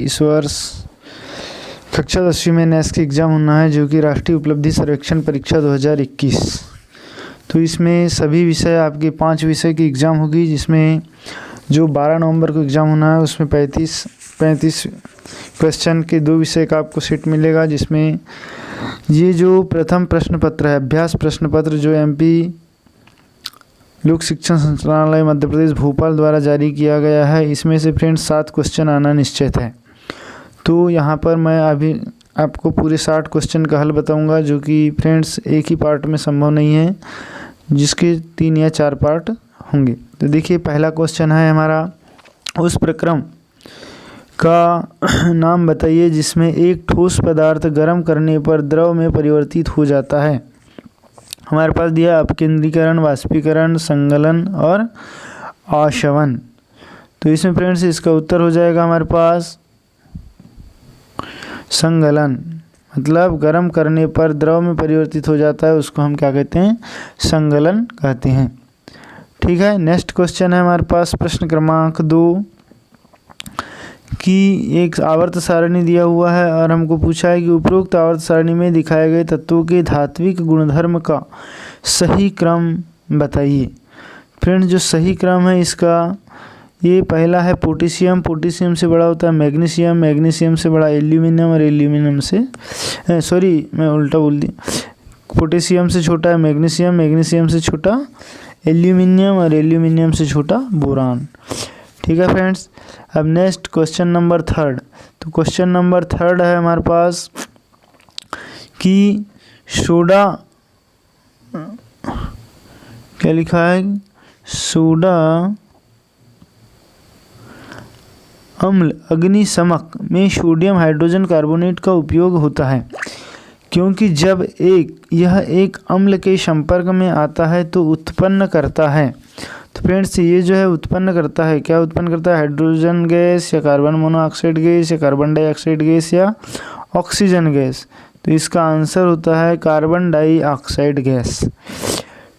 इस वर्ष कक्षा 10वीं में नेस्क की एग्ज़ाम होना है, जो कि राष्ट्रीय उपलब्धि सर्वेक्षण परीक्षा 2021। तो इसमें सभी विषय आपके 5 विषय की एग्ज़ाम होगी, जिसमें जो 12 नवंबर को एग्ज़ाम होना है उसमें 35 क्वेश्चन के 2 विषय का आपको सेट मिलेगा, जिसमें ये जो प्रथम प्रश्न पत्र है, अभ्यास प्रश्न पत्र, जो एमपी लोक शिक्षण संचालनालय मध्य प्रदेश भोपाल द्वारा जारी किया गया है, इसमें से फ्रेंड्स 7 क्वेश्चन आना निश्चित है। तो यहाँ पर मैं अभी आपको पूरे 60 क्वेश्चन का हल बताऊंगा, जो कि फ्रेंड्स एक ही पार्ट में संभव नहीं है, जिसके 3 या 4 पार्ट होंगे। तो देखिए, पहला क्वेश्चन है हमारा, उस प्रक्रम का नाम बताइए जिसमें एक ठोस पदार्थ गर्म करने पर द्रव में परिवर्तित हो जाता है। हमारे पास दिया अपकेंद्रीकरण, वाष्पीकरण, संगलन और आशवन। तो इसमें फ्रेंड्स इसका उत्तर हो जाएगा हमारे पास संगलन, मतलब गर्म करने पर द्रव में परिवर्तित हो जाता है, उसको हम क्या कहते हैं, संगलन कहते हैं। ठीक है, नेक्स्ट क्वेश्चन है हमारे पास प्रश्न क्रमांक 2 कि एक आवर्त सारणी दिया हुआ है और हमको पूछा है कि उपरोक्त आवर्त सारणी में दिखाए गए तत्वों के धात्विक गुणधर्म का सही क्रम बताइए। फ्रेंड्स, जो सही क्रम है इसका, ये पहला है पोटेशियम, पोटेशियम से बड़ा होता है मैग्नीशियम, मैग्नीशियम से बड़ा एल्यूमिनियम और एल्यूमिनियम से मैं उल्टा बोल दिया, पोटेशियम से छोटा है मैग्नीशियम, मैग्नीशियम से छोटा एल्यूमिनियम और एल्यूमिनियम से छोटा बोरान। ठीक है फ्रेंड्स, अब नेक्स्ट क्वेश्चन नंबर 3। तो क्वेश्चन नंबर 3 है हमारे पास कि सोडा, क्या लिखा है, सोडा अम्ल अग्निशमक में सोडियम हाइड्रोजन कार्बोनेट का उपयोग होता है, क्योंकि जब यह एक अम्ल के संपर्क में आता है तो उत्पन्न करता है। तो फ्रेंड्स, ये जो है उत्पन्न करता है, क्या उत्पन्न करता है, हाइड्रोजन गैस या कार्बन मोनोऑक्साइड गैस या कार्बन डाइऑक्साइड गैस या ऑक्सीजन गैस। तो इसका आंसर होता है कार्बन डाइऑक्साइड गैस।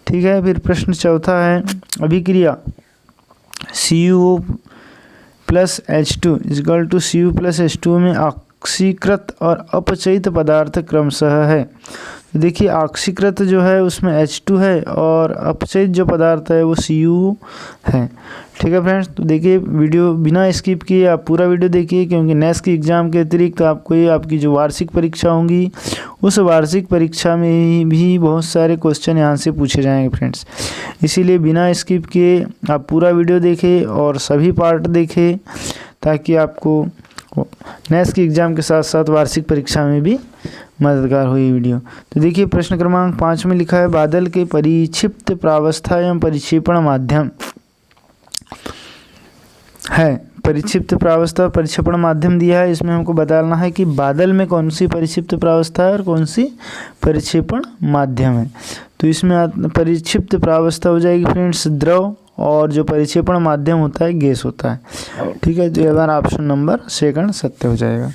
ठीक है, फिर प्रश्न 4 है, अभिक्रिया CuO plus H2 equal to Cu plus H2 में ऑक्सीकृत और अपचयित पदार्थ क्रमशः है। तो देखिए, ऑक्सीकृत जो है उसमें H2 है और अपचयित जो पदार्थ है वो Cu है। ठीक है फ्रेंड्स, तो देखिए वीडियो बिना स्किप किए आप पूरा वीडियो देखिए, क्योंकि नेक्स्ट की एग्ज़ाम के अतिरिक्त आपको ये आपकी जो वार्षिक परीक्षा होंगी, उस वार्षिक परीक्षा में भी बहुत सारे क्वेश्चन यहाँ से पूछे जाएंगे फ्रेंड्स। इसीलिए बिना स्किप किए आप पूरा वीडियो देखें और सभी पार्ट देखें, ताकि आपको नेक्स्ट की एग्ज़ाम के साथ साथ वार्षिक परीक्षा में भी मददगार हो ये वीडियो। तो देखिए, प्रश्न क्रमांक 5 में लिखा है, बादल के परिक्षिप्त प्रावस्था एवं परिक्षेपण माध्यम है। परिक्षिप्त प्रावस्था, परिक्षेपण माध्यम दिया है, इसमें हमको बताना है कि बादल में कौन सी परिक्षिप्त प्रावस्था है और कौन सी परिक्षेपण माध्यम है। तो इसमें परिक्षिप्त प्रावस्था हो जाएगी फ्रेंड्स द्रव, और जो परिक्षेपण माध्यम होता है गैस होता है। ठीक है, तो ये हमारा ऑप्शन नंबर 2 सत्य हो जाएगा।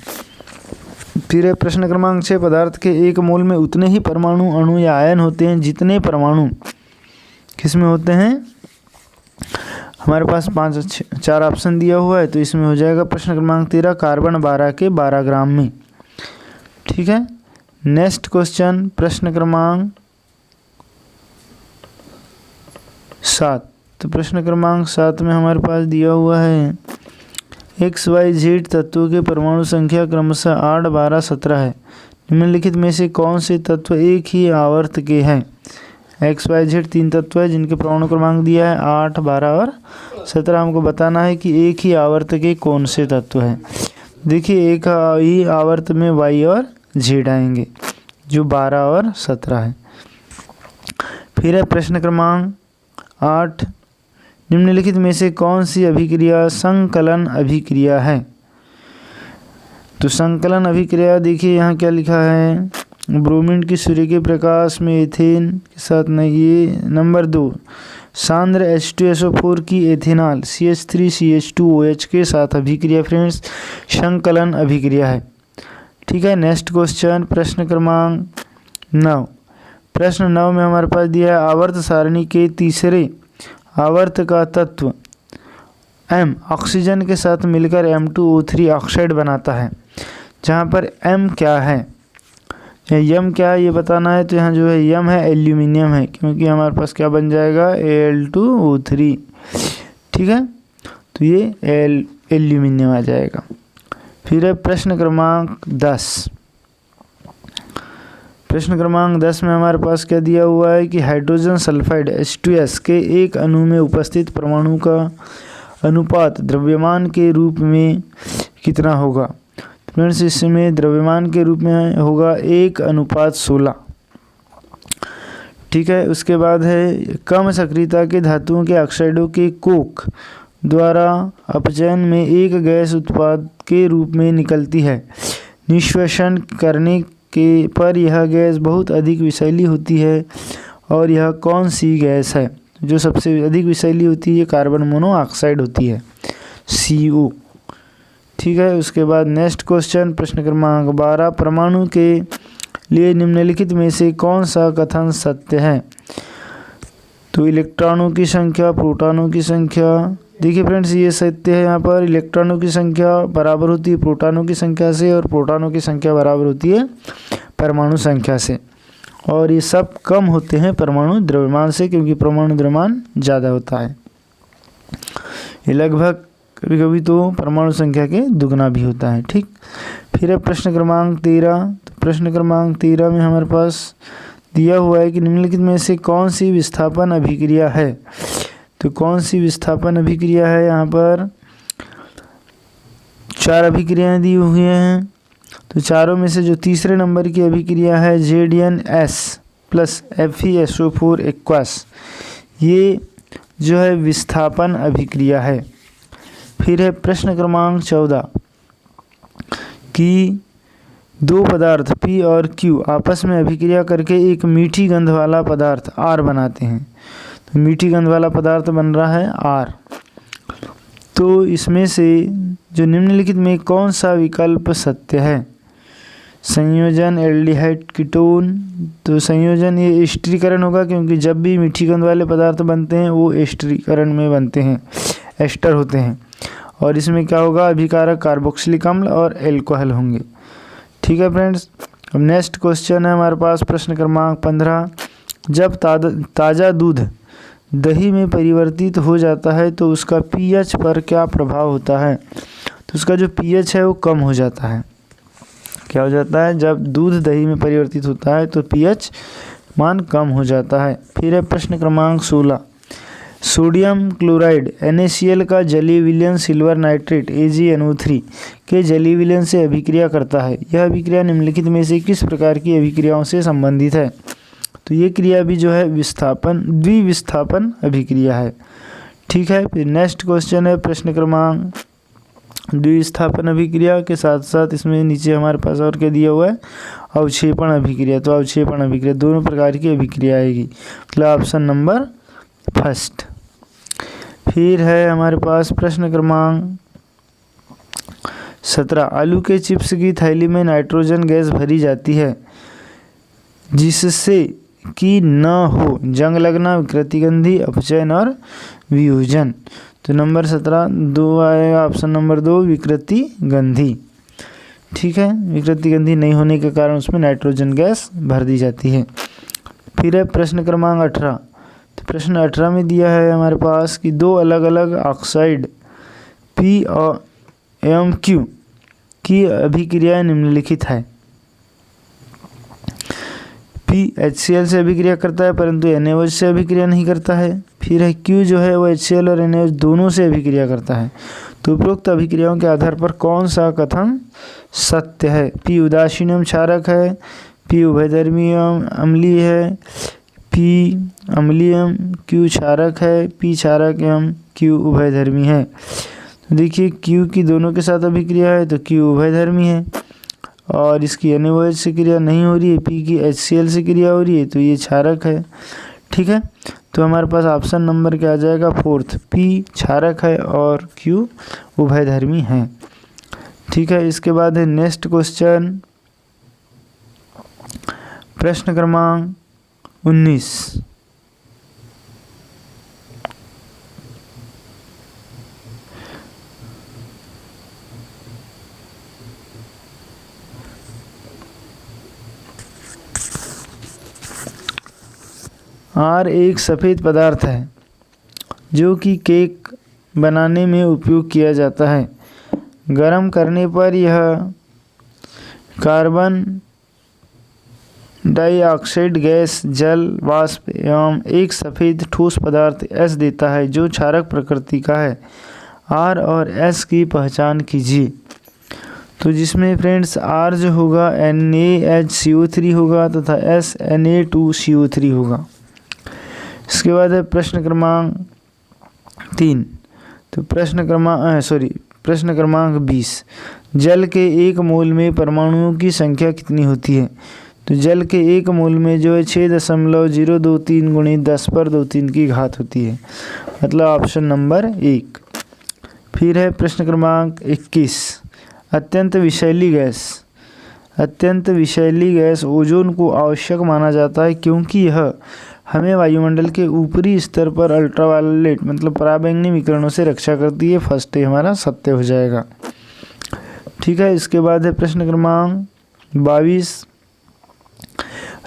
फिर है प्रश्न क्रमांक 6, पदार्थ के 1 मोल में उतने ही परमाणु, अणु या आयन होते हैं जितने परमाणु किसमें होते हैं। हमारे पास 4 ऑप्शन दिया हुआ है, तो इसमें हो जाएगा प्रश्न क्रमांक 13, कार्बन 12 के 12 ग्राम में। ठीक है, नेक्स्ट क्वेश्चन प्रश्न क्रमांक 7। तो प्रश्न क्रमांक 7 में हमारे पास दिया हुआ है, XYZ तत्वों के परमाणु संख्या क्रमशः 8, 12, 17 है। निम्नलिखित में से कौन से तत्व एक ही आवर्त के हैं। XYZ 3 तत्व है जिनके परमाणु क्रमांक दिया है 8, 12 और 17। हमको बताना है कि एक ही आवर्त के कौन से तत्व हैं। देखिए, एक ही आवर्त में Y और Z आएंगे, जो 12 और 17 है। फिर है प्रश्न क्रमांक 8, निम्नलिखित में से कौन सी अभिक्रिया संकलन अभिक्रिया है। तो संकलन अभिक्रिया, देखिए यहाँ क्या लिखा है, ब्रोमीन की सूर्य के प्रकाश में एथेन के साथ नहीं, ये नंबर 2 सांद्र H2SO4 की एथेनॉल CH3CH2OH के साथ अभिक्रिया फ्रेंड्स संकलन अभिक्रिया है। ठीक है, नेक्स्ट क्वेश्चन प्रश्न क्रमांक 9। प्रश्न 9 में हमारे पास दिया है, आवर्त सारणी के तीसरे आवर्त का तत्व M ऑक्सीजन के साथ मिलकर M2O3 ऑक्साइड बनाता है। जहाँ पर M क्या है, M क्या है ये बताना है, तो यहाँ जो है M है एल्यूमिनियम है, क्योंकि हमारे पास क्या बन जाएगा Al2O3। ठीक है, तो ये एल्यूमिनियम आ जाएगा। फिर है प्रश्न क्रमांक 10। प्रश्न क्रमांक 10 में हमारे पास क्या दिया हुआ है कि हाइड्रोजन सल्फाइड H2S के एक अणु में उपस्थित परमाणु का अनुपात द्रव्यमान के रूप में कितना होगा। फ्रेंड्स इसमें द्रव्यमान के रूप में होगा 1:16। ठीक है, उसके बाद है कम सक्रियता के धातुओं के ऑक्साइडों के कोक द्वारा अपचयन में एक गैस उत्पाद के रूप में निकलती है। निष्कासन करने के पर यह गैस बहुत अधिक विषैली होती है, और यह कौन सी गैस है। जो सबसे अधिक विषैली होती है कार्बन मोनोऑक्साइड होती है, CO। ठीक है, उसके बाद नेक्स्ट क्वेश्चन प्रश्न क्रमांक 12। परमाणु के लिए निम्नलिखित में से कौन सा कथन सत्य है। तो इलेक्ट्रॉनों की संख्या, प्रोटॉनों की संख्या। देखिए फ्रेंड्स ये सत्य है, यहाँ पर इलेक्ट्रॉनों की संख्या बराबर होती है प्रोटॉनों की संख्या से, और प्रोटॉनों की संख्या बराबर होती है परमाणु संख्या से, और ये सब कम होते हैं परमाणु द्रव्यमान से, क्योंकि परमाणु द्रव्यमान ज़्यादा होता है। ये लगभग कभी कभी तो परमाणु संख्या के दुगना भी होता है। ठीक, फिर है प्रश्न क्रमांक 13। तो प्रश्न क्रमांक 13 में हमारे पास दिया हुआ है कि निम्नलिखित में से कौन सी विस्थापन अभिक्रिया है। तो कौन सी विस्थापन अभिक्रिया है, यहाँ पर 4 अभिक्रियाएँ दी हुई हैं। तो चारों में से जो तीसरे नंबर की अभिक्रिया है ZnS प्लस FeSO4 एक्वस, ये जो है विस्थापन अभिक्रिया है। फिर है प्रश्न क्रमांक 14 कि दो पदार्थ P और Q आपस में अभिक्रिया करके एक मीठी गंध वाला पदार्थ R बनाते हैं। तो मीठी गंध वाला पदार्थ बन रहा है R। तो इसमें से जो निम्नलिखित में कौन सा विकल्प सत्य है। संयोजन एल्डिहाइड कीटोन। तो संयोजन ये एस्टरीकरण होगा, क्योंकि जब भी मीठी गंध वाले पदार्थ बनते हैं वो एस्टरीकरण में बनते हैं, एस्टर होते हैं। और इसमें क्या होगा, अभिकारक कार्बोक्सिलिक अम्ल और एल्कोहल होंगे। ठीक है फ्रेंड्स, अब नेक्स्ट क्वेश्चन है हमारे पास प्रश्न क्रमांक 15। जब ताज़ा दूध दही में परिवर्तित हो जाता है तो उसका pH पर क्या प्रभाव होता है। तो उसका जो pH है वो कम हो जाता है। क्या हो जाता है, जब दूध दही में परिवर्तित होता है तो pH मान कम हो जाता है। फिर है प्रश्न क्रमांक 16। सोडियम क्लोराइड NaCl का जलीय विलयन सिल्वर नाइट्रेट AgNO3 के जलीय विलयन से अभिक्रिया करता है। यह अभिक्रिया निम्नलिखित में से किस प्रकार की अभिक्रियाओं से संबंधित है। तो ये क्रिया भी जो है द्विविस्थापन अभिक्रिया है। ठीक है, फिर नेक्स्ट क्वेश्चन है प्रश्न क्रमांक द्विविस्थापन अभिक्रिया के साथ साथ इसमें नीचे हमारे पास और क्या दिया हुआ है, अवक्षेपण अभिक्रिया। तो अवक्षेपण अभिक्रिया दोनों प्रकार की अभिक्रिया आएगी, मतलब ऑप्शन नंबर फर्स्ट। फिर है हमारे पास प्रश्न क्रमांक 17। आलू के चिप्स की थैली में नाइट्रोजन गैस भरी जाती है जिससे कि न हो जंग लगना, विकृति गंधी, अपचयन और वियोजन। तो नंबर 17 2 आएगा, ऑप्शन नंबर 2 विकृति गंधी। ठीक है, विकृति गंधी नहीं होने के कारण उसमें नाइट्रोजन गैस भर दी जाती है। फिर है प्रश्न क्रमांक 18। तो प्रश्न 18 में दिया है हमारे पास कि दो अलग अलग ऑक्साइड P एवं Q की अभिक्रिया निम्नलिखित है। P HCl से अभिक्रिया करता है परंतु NaOH से अभिक्रिया नहीं करता है। फिर है Q जो है वो HCl और NaOH दोनों से अभिक्रिया करता है। तो उपरोक्त अभिक्रियाओं के आधार पर कौन सा कथन सत्य है। P उदासीन क्षारक है, P उभयधर्मी अम्लीय है, P अम्लीय, Q क्षारक है, P क्षारक एवं Q उभयधर्मी है। तो देखिए Q की दोनों के साथ अभिक्रिया है तो Q उभयधर्मी है, और इसकी NaOH से क्रिया नहीं हो रही है, P की HCl से क्रिया हो रही है, तो ये क्षारक है। ठीक है, तो हमारे पास ऑप्शन नंबर क्या आ जाएगा, फोर्थ, P क्षारक है और Q उभयधर्मी है। ठीक है, इसके बाद है नेक्स्ट क्वेश्चन प्रश्न क्रमांक 19। आर एक सफ़ेद पदार्थ है जो कि केक बनाने में उपयोग किया जाता है। गर्म करने पर यह कार्बन डाइऑक्साइड गैस, जल वाष्प एवं एक सफ़ेद ठोस पदार्थ S देता है जो क्षारक प्रकृति का है। R और S की पहचान कीजिए। तो जिसमें फ्रेंड्स R जो होगा NaHCO3 होगा तथा S Na2CO3 होगा। इसके बाद है प्रश्न क्रमांक 3। तो प्रश्न क्रमांक 20। जल के 1 मोल में परमाणुओं की संख्या कितनी होती है? तो जल के 1 मोल में जो है 6.023 × 10⁻23 की घात होती है, मतलब ऑप्शन नंबर 1। फिर है प्रश्न क्रमांक 21। अत्यंत विषैली गैस ओजोन को आवश्यक माना जाता है क्योंकि यह हमें वायुमंडल के ऊपरी स्तर पर अल्ट्रावायलेट मतलब पराबैंगनी विकिरणों से रक्षा करती है। फर्स्ट है हमारा सत्य हो जाएगा। ठीक है, इसके बाद है प्रश्न क्रमांक 22।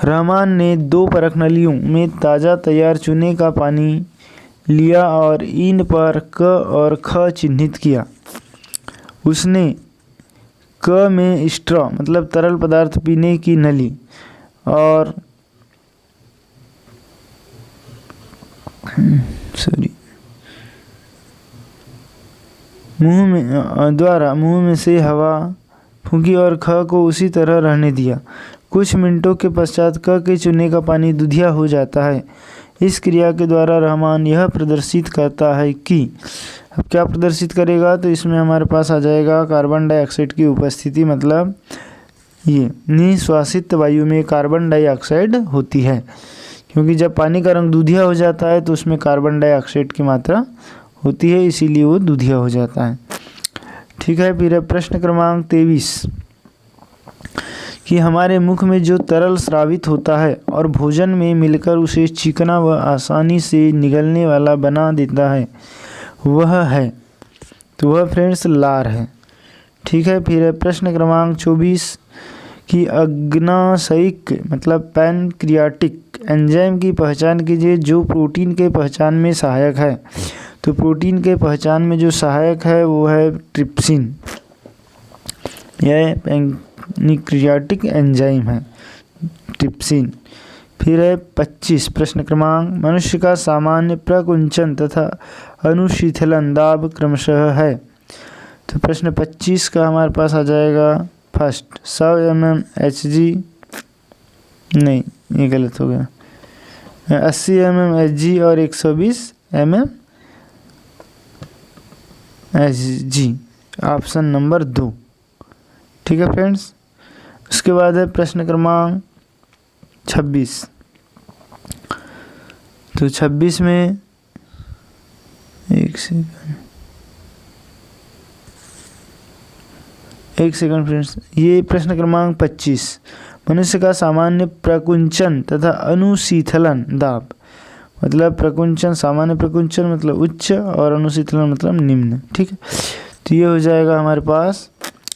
रहमान ने 2 परख नलियों में ताज़ा तैयार चूने का पानी लिया और इन पर क और ख चिन्हित किया। उसने क में स्ट्रॉ मतलब तरल पदार्थ पीने की नली और मुंह में से हवा फूंकी और ख को उसी तरह रहने दिया। कुछ मिनटों के पश्चात क के चूने का पानी दूधिया हो जाता है। इस क्रिया के द्वारा रहमान यह प्रदर्शित करता है कि, अब क्या प्रदर्शित करेगा? तो इसमें हमारे पास आ जाएगा कार्बन डाइऑक्साइड की उपस्थिति, मतलब ये निश्वासित वायु में कार्बन डाइऑक्साइड होती है, क्योंकि जब पानी का रंग दूधिया हो जाता है तो उसमें कार्बन डाइऑक्साइड की मात्रा होती है, इसीलिए वो दूधिया हो जाता है। ठीक है, फिर प्रश्न क्रमांक 23 कि हमारे मुख में जो तरल स्रावित होता है और भोजन में मिलकर उसे चिकना व आसानी से निगलने वाला बना देता है वह है, तो वह फ्रेंड्स लार है। ठीक है, फिर प्रश्न क्रमांक 24 कि अग्नाशयिक मतलब पैनक्रियाटिक एंजाइम की पहचान कीजिए जो प्रोटीन के पहचान में सहायक है। तो प्रोटीन के पहचान में जो सहायक है वो है ट्रिप्सिन, यह पैनक्रियाटिक एंजाइम है ट्रिप्सिन। फिर है 25 प्रश्न क्रमांक, मनुष्य का सामान्य प्रकुंचन तथा अनुशीतलन दाब क्रमशः है। तो प्रश्न 25 का हमारे पास आ जाएगा फर्स्ट 100 mm Hg, नहीं ये गलत हो गया, 80 mm Hg और 120 mm Hg, ऑप्शन नंबर 2। ठीक है फ्रेंड्स, उसके बाद है प्रश्न क्रमांक 26। तो 26 में एक सेकंड फ्रेंड्स, ये प्रश्न क्रमांक 25 मनुष्य का सामान्य प्रकुंचन तथा अनुशीतलन दाब, मतलब प्रकुंचन सामान्य प्रकुंचन मतलब उच्च और अनुशीतलन मतलब निम्न। ठीक है, तो ये हो जाएगा हमारे पास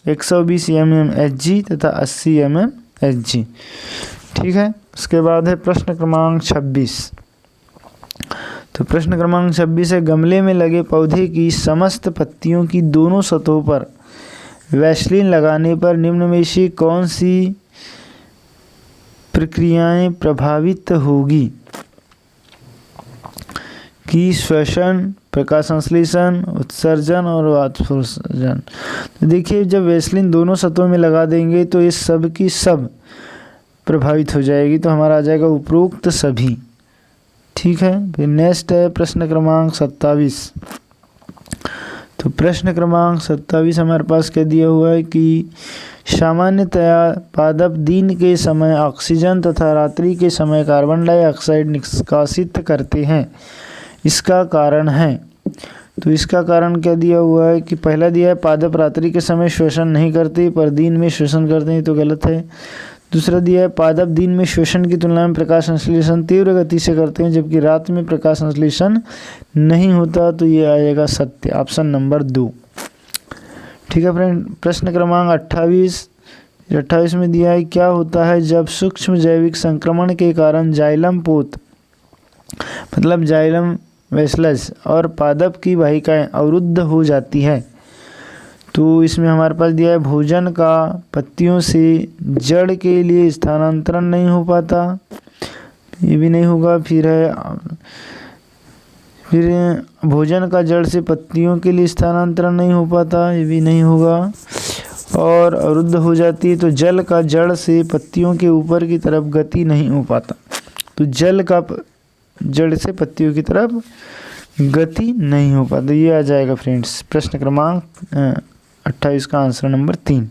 120 mm Hg तथा 80 mm Hg। ठीक है, उसके बाद है प्रश्न क्रमांक 26। तो प्रश्न क्रमांक 26 है गमले में लगे पौधे की समस्त पत्तियों की दोनों सतहों पर वैसलीन लगाने पर निम्न में से कौन सी प्रक्रियाएं प्रभावित होगी? कि श्वसन, प्रकाश संश्लेषण, उत्सर्जन और वाष्पोत्सर्जन। तो देखिए जब वैसलीन दोनों सतहों में लगा देंगे तो ये सब की सब प्रभावित हो जाएगी, तो हमारा आ जाएगा उपरोक्त सभी। ठीक है, फिर नेक्स्ट है प्रश्न क्रमांक 27। तो प्रश्न क्रमांक 27 हमारे पास क्या दिया हुआ है कि सामान्यतया पादप दिन के समय ऑक्सीजन तथा रात्रि के समय कार्बन डाइऑक्साइड निष्कासित करते हैं, इसका कारण है। तो इसका कारण क्या दिया हुआ है कि पहला दिया है पादप रात्रि के समय श्वसन नहीं करते पर दिन में श्वसन करते हैं, तो गलत है। दूसरा दिया है पादप दिन में श्वसन की तुलना में प्रकाश संश्लेषण तीव्र गति से करते हैं जबकि रात में प्रकाश संश्लेषण नहीं होता, तो ये आएगा सत्य, ऑप्शन नंबर 2। ठीक है फ्रेंड, प्रश्न क्रमांक 28 में दिया है क्या होता है जब सूक्ष्म जैविक संक्रमण के कारण जाइलम पोत मतलब जाइलम वेसलस और पादप की वाहिकाएं अवरुद्ध हो जाती है। तो इसमें हमारे पास दिया है भोजन का पत्तियों से जड़ के लिए स्थानांतरण नहीं हो पाता, ये भी नहीं होगा। फिर भोजन का जड़ से पत्तियों के लिए स्थानांतरण नहीं हो पाता, ये भी नहीं होगा। और अवरुद्ध हो जाती है तो जल का जड़ से पत्तियों के ऊपर की तरफ गति नहीं हो पाता। तो जल का जड़ से पत्तियों की तरफ गति नहीं हो पाता, ये आ जाएगा फ्रेंड्स प्रश्न क्रमांक 28 का आंसर नंबर 3।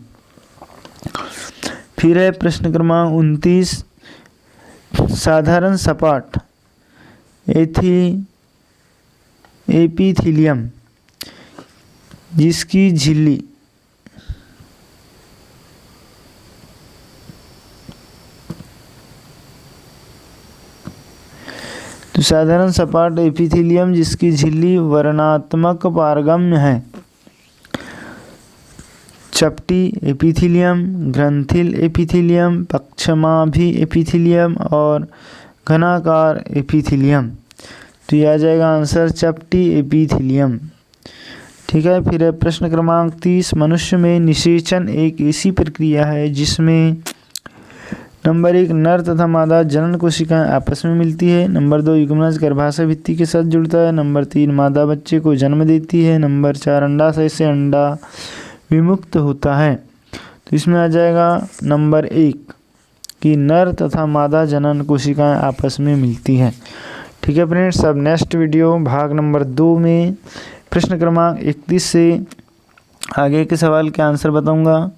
फिर है प्रश्न क्रमांक 29, साधारण सपाट एपिथीलियम जिसकी झिल्ली तो साधारण सपाट एपिथीलियम जिसकी झिल्ली वर्णात्मक पारगम्य है। चपटी एपिथीलियम, ग्रंथिल एपिथीलियम, पक्षमाभि एपिथीलियम और घनाकार एपिथीलियम। तो यह आ जाएगा आंसर चपटी एपिथीलियम। ठीक है। फिर है प्रश्न क्रमांक 30, मनुष्य में निषेचन एक ऐसी प्रक्रिया है जिसमें नंबर 1 नर तथा मादा जनन कोशिकाएं आपस में मिलती है। नंबर 2 युग्मनज गर्भाशय भित्ति के साथ जुड़ता है। नंबर 3 मादा बच्चे को जन्म देती है। नंबर 4 अंडाशय से अंडा विमुक्त होता है। तो इसमें आ जाएगा नंबर 1 कि नर तथा मादा जनन कोशिकाएं आपस में मिलती हैं। ठीक है फ्रेंड्स, अब नेक्स्ट वीडियो भाग नंबर 2 में प्रश्न क्रमांक 31 से आगे के सवाल के आंसर बताऊंगा,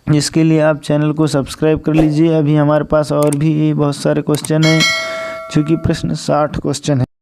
जिसके लिए आप चैनल को सब्सक्राइब कर लीजिए। अभी हमारे पास और भी बहुत सारे क्वेश्चन हैं, जो कि प्रश्न 60 क्वेश्चन है।